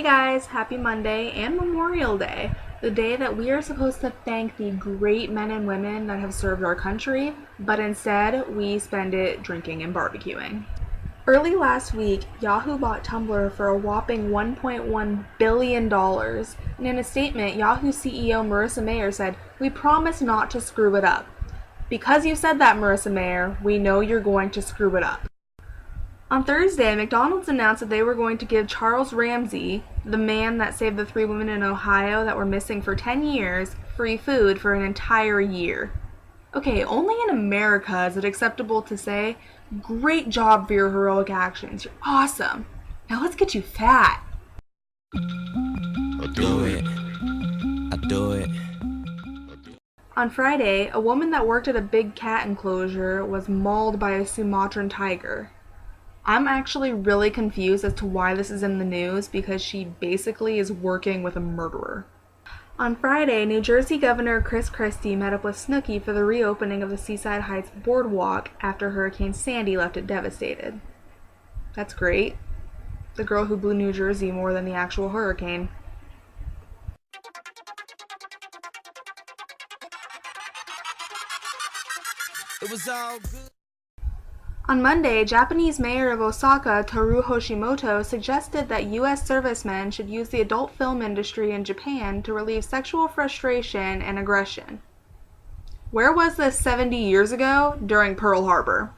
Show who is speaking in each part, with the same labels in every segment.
Speaker 1: Hey guys, happy Monday and Memorial Day, the day that we are supposed to thank the great men and women that have served our country, but instead we spend it drinking and barbecuing. Early last week, Yahoo bought Tumblr for a whopping $1.1 billion, and in a statement, Yahoo CEO Marissa Mayer said, "We promise not to screw it up. Because you said that, Marissa Mayer, we know you're going to screw it up." On Thursday, McDonald's announced that they were going to give Charles Ramsey, the man that saved the 3 women in Ohio that were missing for 10 years, free food for an entire year. Okay, only in America is it acceptable to say, "Great job for your heroic actions. You're awesome. Now let's get you fat."
Speaker 2: I do it. I do it.
Speaker 1: On Friday, a woman that worked at a big cat enclosure was mauled by a Sumatran tiger. I'm actually really confused as to why this is in the news because she basically is working with a murderer. On Friday, New Jersey Governor Chris Christie met up with Snooki for the reopening of the Seaside Heights Boardwalk after Hurricane Sandy left it devastated. That's great. The girl who blew New Jersey more than the actual hurricane.
Speaker 2: It was all good.
Speaker 1: On Monday, Japanese mayor of Osaka, Toru Hoshimoto, suggested that U.S. servicemen should use the adult film industry in Japan to relieve sexual frustration and aggression. Where was this 70 years ago? During Pearl Harbor.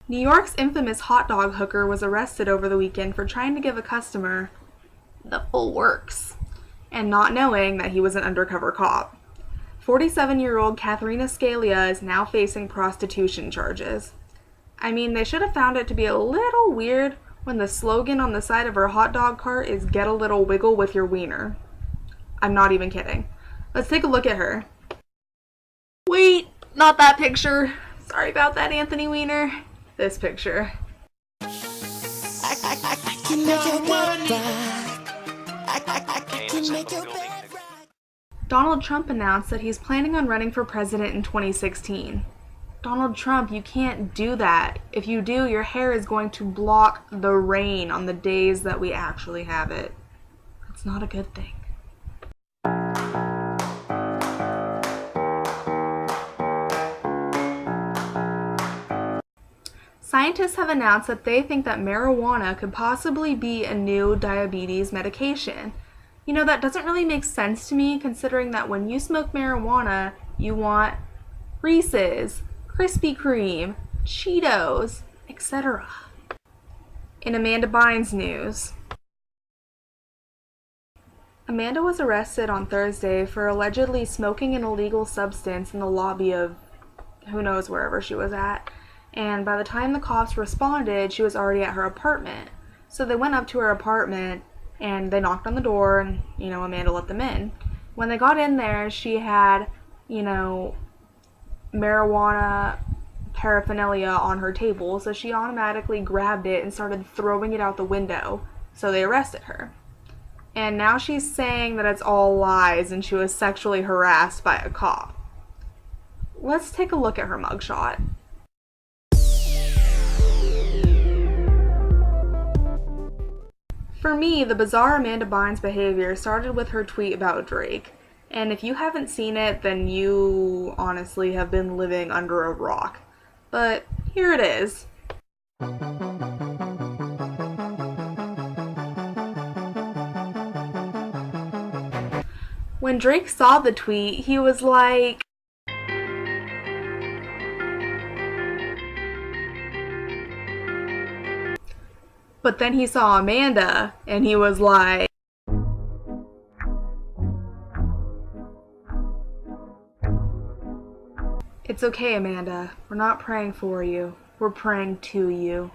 Speaker 1: New York's infamous hot dog hooker was arrested over the weekend for trying to give a customer the full works and not knowing that he was an undercover cop. 47-year-old Katharina Scalia is now facing prostitution charges. I mean, they should have found it to be a little weird when the slogan on the side of her hot dog cart is "Get a little wiggle with your wiener." I'm not even kidding. Let's take a look at her. Wait, not that picture. Sorry about that, Anthony Weiner. This picture. Donald Trump announced that he's planning on running for president in 2016. Donald Trump, you can't do that. If you do, your hair is going to block the rain on the days that we actually have it. It's not a good thing. Scientists have announced that they think that marijuana could possibly be a new diabetes medication. You know, that doesn't really make sense to me considering that when you smoke marijuana, you want Reese's, Krispy Kreme, Cheetos, etc. In Amanda Bynes news, Amanda was arrested on Thursday for allegedly smoking an illegal substance in the lobby of who knows wherever she was at, and by the time the cops responded, she was already at her apartment. So they went up to her apartment and they knocked on the door and, Amanda let them in. When they got in there, she had, marijuana paraphernalia on her table, so she automatically grabbed it and started throwing it out the window. So they arrested her. And now she's saying that it's all lies and she was sexually harassed by a cop. Let's take a look at her mugshot. For me, the bizarre Amanda Bynes behavior started with her tweet about Drake. And if you haven't seen it, then you honestly have been living under a rock. But here it is. When Drake saw the tweet, he was like, but then he saw Amanda, and he was like, "It's okay, Amanda. We're not praying for you. We're praying to you."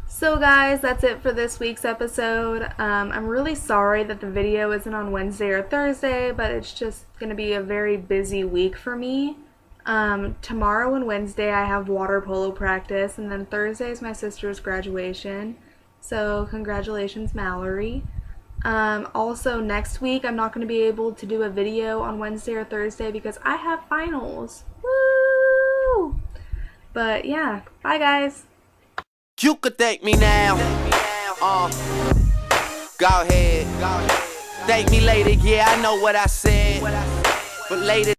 Speaker 1: So guys, that's it for this week's episode. I'm really sorry that the video isn't on Wednesday or Thursday, but it's just going to be a very busy week for me. Tomorrow and Wednesday I have water polo practice, and then Thursday is my sister's graduation. So congratulations, Mallory. Also next week I'm not going to be able to do a video on Wednesday or Thursday because I have finals. Woo! But yeah, bye guys.
Speaker 3: You could thank me now. Go ahead. Thank me later, yeah, I know what I said. But later.